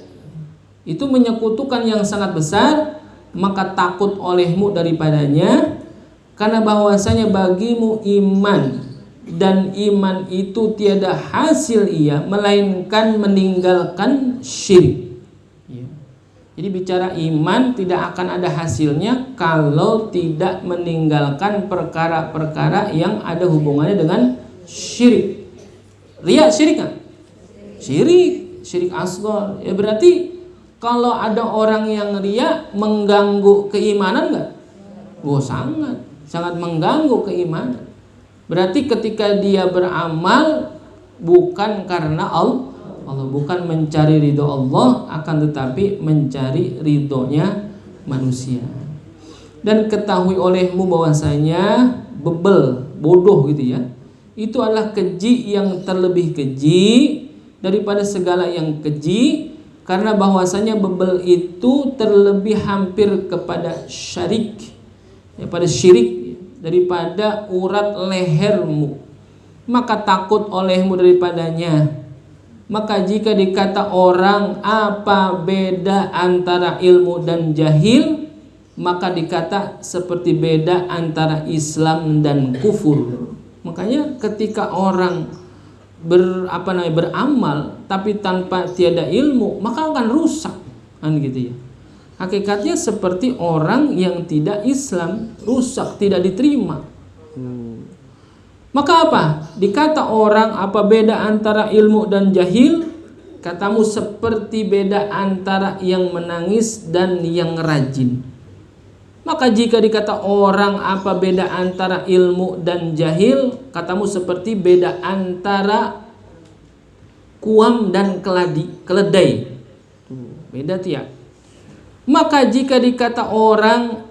itu menyekutukan yang sangat besar, maka takut olehmu daripadanya, karena bahwasanya bagimu iman, dan iman itu tiada hasil ia melainkan meninggalkan syirik. Jadi bicara iman tidak akan ada hasilnya kalau tidak meninggalkan perkara-perkara yang ada hubungannya dengan syirik. Riya syirik kan? Syirik asghar. Ya berarti kalau ada orang yang riya mengganggu keimanan enggak? Oh, sangat mengganggu keimanan. Berarti ketika dia beramal bukan karena Allah, bukan mencari ridho Allah, akan tetapi mencari ridhonya manusia. Dan ketahui olehmu bahwasanya bebel, bodoh gitu ya, itu adalah keji yang terlebih keji daripada segala yang keji, karena bahwasanya bebel itu terlebih hampir kepada syirik, ya, pada syirik daripada urat lehermu, maka takut olehmu daripadanya. Maka jika dikata orang apa beda antara ilmu dan jahil, maka dikata seperti beda antara Islam dan kufur. Makanya ketika orang beramal tapi tanpa tiada ilmu, maka akan rusak kan gitu ya. Hakikatnya seperti orang yang tidak Islam, rusak, tidak diterima. Maka apa? Dikata orang apa beda antara ilmu dan jahil? Katamu seperti beda antara yang menangis dan yang rajin. Maka jika dikata orang apa beda antara ilmu dan jahil? Katamu seperti beda antara kuam dan keledai. Beda tiap. Maka jika dikata orang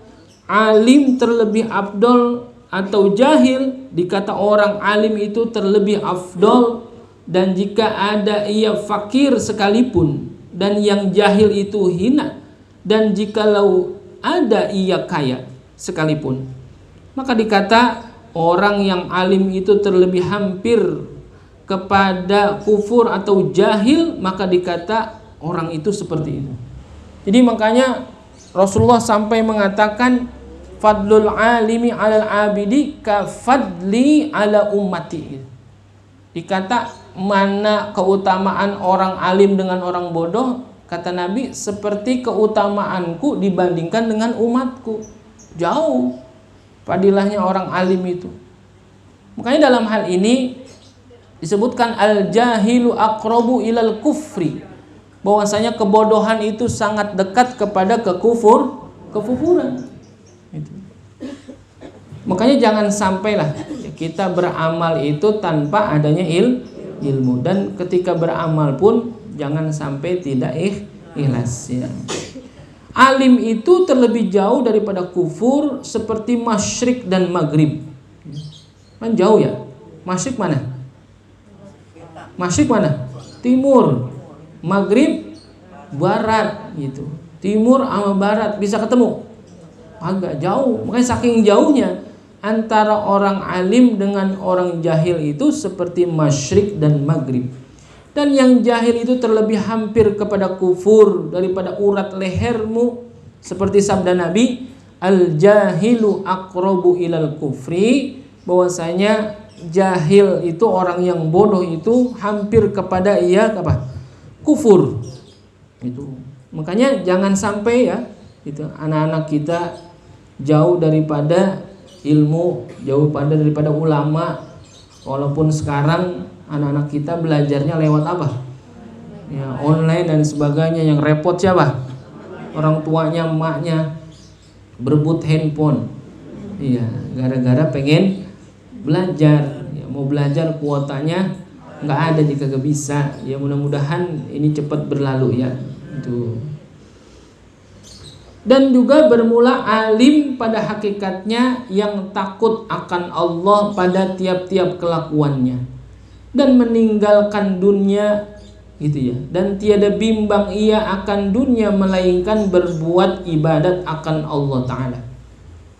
alim terlebih afdol atau jahil, dikata orang alim itu terlebih afdol, dan jika ada ia fakir sekalipun dan yang jahil itu hina, dan jikalau ada ia kaya sekalipun, maka dikata orang yang alim itu terlebih hampir kepada kufur atau jahil, maka dikata orang itu seperti itu. Jadi makanya Rasulullah sampai mengatakan fadlul alimi alal abidi ka fadli ala ummati. Dikata mana keutamaan orang alim dengan orang bodoh, kata Nabi seperti keutamaanku dibandingkan dengan umatku. Jauh fadilahnya orang alim itu. Makanya dalam hal ini disebutkan al jahilu aqrabu ilal kufri, bahwasanya kebodohan itu sangat dekat kepada kekufuran. Itu. Makanya jangan sampailah kita beramal itu tanpa adanya ilmu, dan ketika beramal pun jangan sampai tidak ikhlas ya. Alim itu terlebih jauh daripada kufur seperti masyrik dan maghrib. Kan jauh ya. Masyrik mana? Timur. Maghrib barat gitu. Timur sama barat bisa ketemu? Agak jauh. Makanya saking jauhnya antara orang alim dengan orang jahil itu seperti masyrik dan maghrib. Dan yang jahil itu terlebih hampir kepada kufur daripada urat lehermu, seperti sabda Nabi, al jahilu aqrabu ilal kufri, bahwasanya jahil itu orang yang bodoh itu hampir kepada kufur. Itu. Makanya jangan sampai ya itu anak-anak kita jauh daripada ilmu, jauh daripada ulama. Walaupun sekarang anak-anak kita belajarnya lewat apa? Ya, online dan sebagainya. Yang repot siapa? Orang tuanya, emaknya berebut handphone. Iya, gara-gara pengen belajar. Ya, mau belajar kuotanya nggak ada jika gak bisa. Ya mudah-mudahan ini cepat berlalu ya. Itu. Dan juga bermula alim pada hakikatnya yang takut akan Allah pada tiap-tiap kelakuannya dan meninggalkan dunia gitu ya, dan tiada bimbang ia akan dunia melainkan berbuat ibadat akan Allah Ta'ala.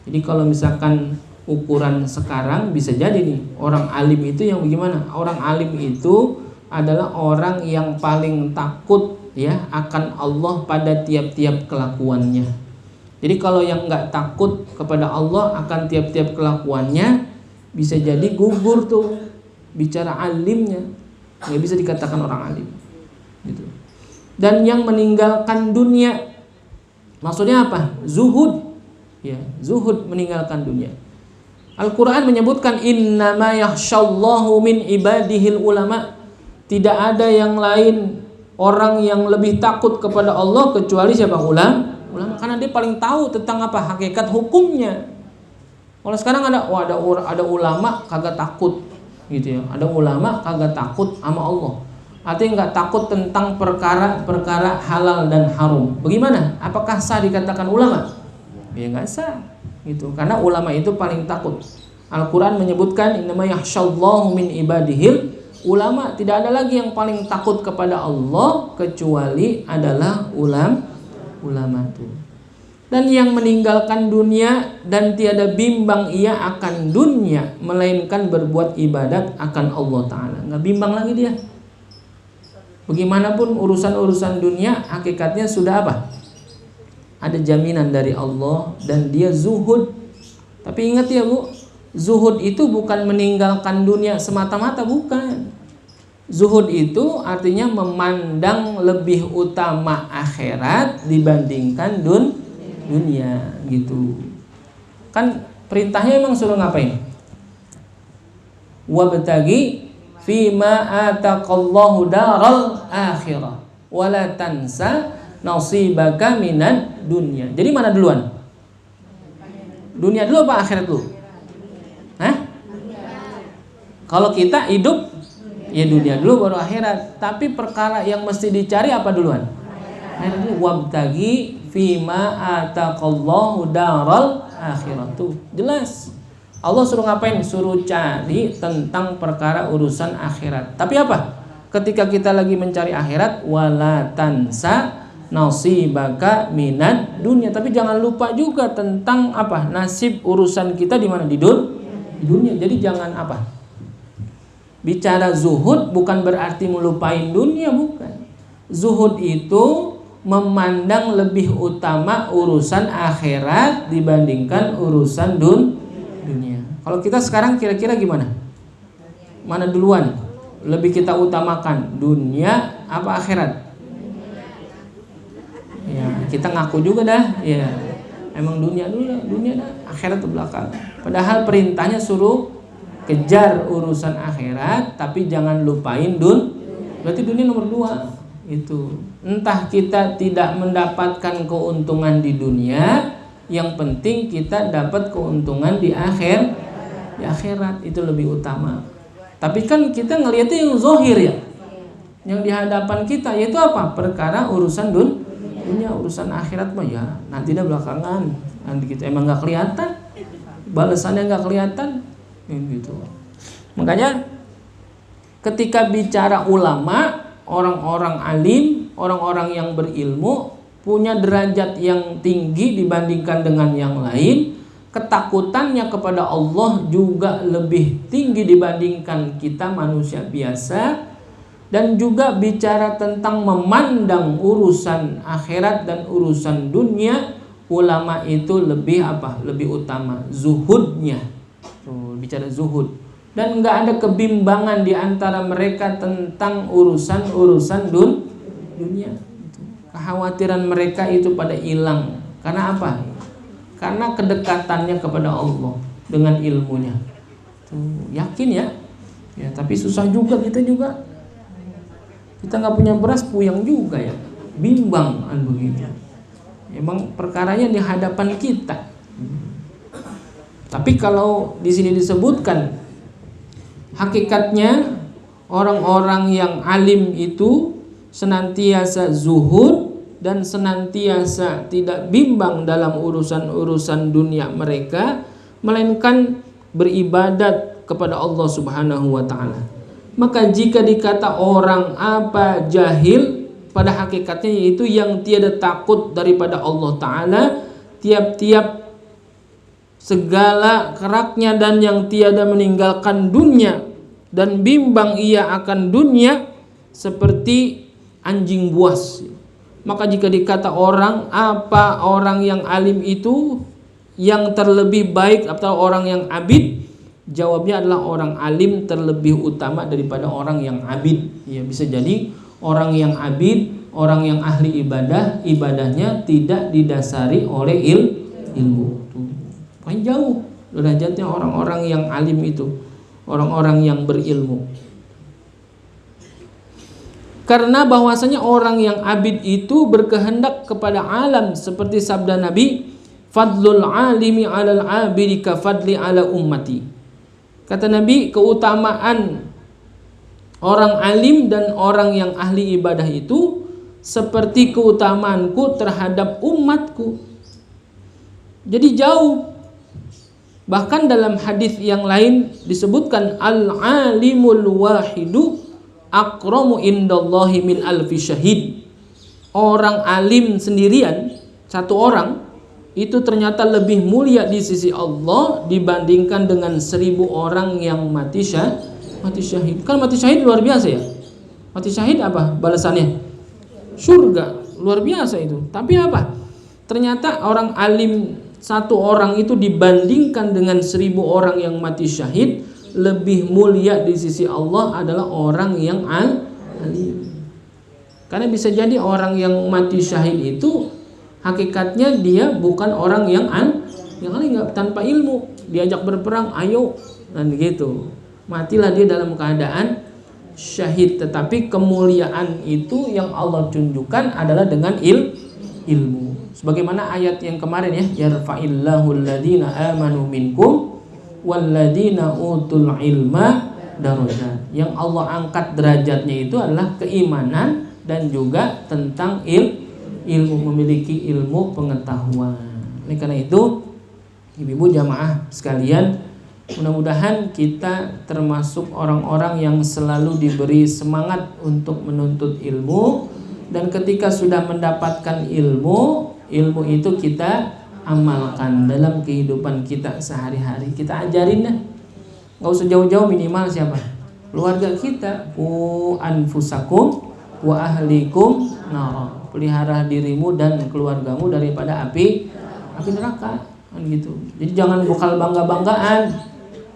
Jadi kalau misalkan ukuran sekarang bisa jadi nih, orang alim itu yang bagaimana? Orang alim itu adalah orang yang paling takut ya akan Allah pada tiap-tiap kelakuannya. Jadi kalau yang nggak takut kepada Allah akan tiap-tiap kelakuannya, bisa jadi gugur tuh bicara alimnya, nggak bisa dikatakan orang alim gitu. Dan yang meninggalkan dunia, maksudnya apa? Zuhud ya, zuhud, meninggalkan dunia. Al-Quran menyebutkan innama yakhshallahu min ibadihil ulama. Tidak ada yang lain orang yang lebih takut kepada Allah kecuali siapa? Ulama. Karena dia paling tahu tentang apa? Hakikat hukumnya. Kalau sekarang ada ulama kagak takut gitu ya. Ada ulama kagak takut sama Allah. Artinya nggak takut tentang perkara-perkara halal dan haram. Bagaimana? Apakah sah dikatakan ulama? Ya nggak sah gitu. Karena ulama itu paling takut. Al-Quran menyebutkan innama yakhshallahu min ibadihil ulama. Tidak ada lagi yang paling takut kepada Allah kecuali adalah ulama itu. Dan yang meninggalkan dunia dan tiada bimbang ia akan dunia melainkan berbuat ibadat akan Allah Ta'ala. Nggak bimbang lagi dia. Bagaimanapun urusan-urusan dunia hakikatnya sudah apa? Ada jaminan dari Allah dan dia zuhud. Tapi ingat ya Bu, zuhud itu bukan meninggalkan dunia semata-mata, bukan. Zuhud itu artinya memandang lebih utama akhirat dibandingkan dunia gitu. Kan perintahnya emang suruh ngapain? Wabtagi fima ataqallahu daral akhirah wala tansa nasibaka minad dunya. Jadi mana duluan? Dunia dulu apa akhirat dulu? Hah? Kalau kita hidup ya dunia dulu baru akhirat. Tapi perkara yang mesti dicari apa duluan? Akhirat dulu. Wabtagi fima ataqallahu daral akhirah. Tuh jelas. Allah suruh ngapain? Suruh cari tentang perkara urusan akhirat. Tapi apa? Ketika kita lagi mencari akhirat, wala tansa nasibaka minad dunia. Tapi jangan lupa juga tentang apa? Nasib urusan kita di mana? Di dunia. Jadi jangan apa? Bicara zuhud bukan berarti melupain dunia, bukan. Zuhud itu memandang lebih utama urusan akhirat dibandingkan urusan dunia. Kalau kita sekarang kira-kira gimana? Mana duluan? Lebih kita utamakan dunia apa akhirat? Ya, kita ngaku juga dah. Ya, emang dunia dulu, dunia dah, akhirat ke belakang. Padahal perintahnya suruh kejar urusan akhirat, tapi jangan lupain berarti dunia nomor 2 itu. Entah kita tidak mendapatkan keuntungan di dunia, yang penting kita dapat keuntungan di akhirat itu lebih utama. Tapi kan kita ngelihatnya yang zohir ya, yang di hadapan kita yaitu apa? Perkara urusan dunia, urusan akhirat mah ya nanti dah belakangan. Nanti kita emang nggak kelihatan, balasannya nggak kelihatan, gitu. Makanya ketika bicara ulama, orang-orang alim, orang-orang yang berilmu punya derajat yang tinggi dibandingkan dengan yang lain. Ketakutannya kepada Allah juga lebih tinggi dibandingkan kita manusia biasa. Dan juga bicara tentang memandang urusan akhirat dan urusan dunia, ulama itu lebih apa? Lebih utama zuhudnya. Tuh, bicara zuhud. Dan nggak ada kebimbangan di antara mereka tentang urusan dunia. Kekhawatiran mereka itu pada hilang. Karena apa? Karena kedekatannya kepada Allah dengan ilmunya. Tuh, yakin ya? Ya, tapi susah juga kita juga. Kita nggak punya beras puyeng juga ya. Bimbang kan begitu. Emang perkaranya di hadapan kita. Tapi kalau di sini disebutkan hakikatnya orang-orang yang alim itu senantiasa zuhud dan senantiasa tidak bimbang dalam urusan-urusan dunia mereka, melainkan beribadat kepada Allah Subhanahu wa taala. Maka jika dikata orang apa jahil, pada hakikatnya yaitu yang tiada takut daripada Allah taala, tiap-tiap segala keraknya, dan yang tiada meninggalkan dunia dan bimbang ia akan dunia seperti anjing buas. Maka jika dikata orang apa orang yang alim itu yang terlebih baik atau orang yang abid, jawabnya adalah orang alim terlebih utama daripada orang yang abid. Ya, bisa jadi orang yang abid, orang yang ahli ibadah, ibadahnya tidak didasari oleh ilmu. Paling jauh derajatnya orang-orang yang alim itu, orang-orang yang berilmu. Karena bahwasanya orang yang abid itu berkehendak kepada alam, seperti sabda Nabi, fadlul alimi alal abidi ka fadli ala ummati. Kata Nabi, keutamaan orang alim dan orang yang ahli ibadah itu seperti keutamaanku terhadap umatku. Jadi jauh. Bahkan dalam hadis yang lain disebutkan al-alimul wahidu akramu indallahi min alfi syahid. Orang alim sendirian, satu orang, itu ternyata lebih mulia di sisi Allah dibandingkan dengan 1000 orang yang mati syahid. Kan mati syahid luar biasa ya. Mati syahid apa balasannya? Surga, luar biasa itu. Tapi apa? Ternyata orang alim satu orang itu dibandingkan dengan 1000 orang yang mati syahid, lebih mulia di sisi Allah adalah orang yang alim. Karena bisa jadi orang yang mati syahid itu hakikatnya dia bukan orang yang alim, tanpa ilmu, diajak berperang, ayo, dan gitu. Matilah dia dalam keadaan syahid. Tetapi kemuliaan itu yang Allah tunjukkan adalah dengan ilmu. Sebagaimana ayat yang kemarin ya, yarfa'illahu alladhina amanu minkum walladhina utul ilma darajat. Yang Allah angkat derajatnya itu adalah keimanan dan juga tentang ilmu, memiliki ilmu pengetahuan. Oleh karena itu, ibu-ibu jamaah sekalian, mudah-mudahan kita termasuk orang-orang yang selalu diberi semangat untuk menuntut ilmu, dan ketika sudah mendapatkan ilmu itu kita amalkan dalam kehidupan kita sehari-hari. Kita ajarin dah. Gak usah jauh-jauh, minimal siapa? Keluarga kita. Anfusakum wa ahlikum nar. Pelihara dirimu dan keluargamu daripada api neraka. Kan gitu. Jadi jangan bakal bangga-banggaan.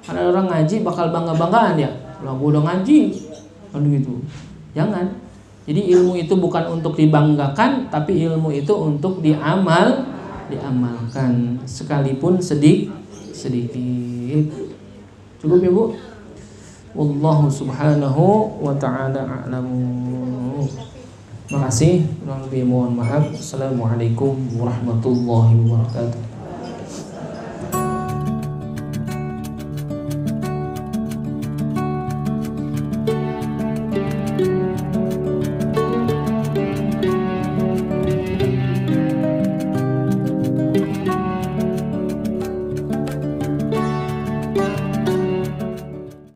Ada orang ngaji bakal bangga-banggaan ya. Lah gua udah ngaji. Kan gitu. Jangan. Jadi ilmu itu bukan untuk dibanggakan, tapi ilmu itu untuk diamalkan sekalipun sedikit. Cukup ya Bu? Wallahu subhanahu wa ta'ala a'lamu. Terima kasih. Kurang lebih mohon maaf. Assalamualaikum warahmatullahi wabarakatuh.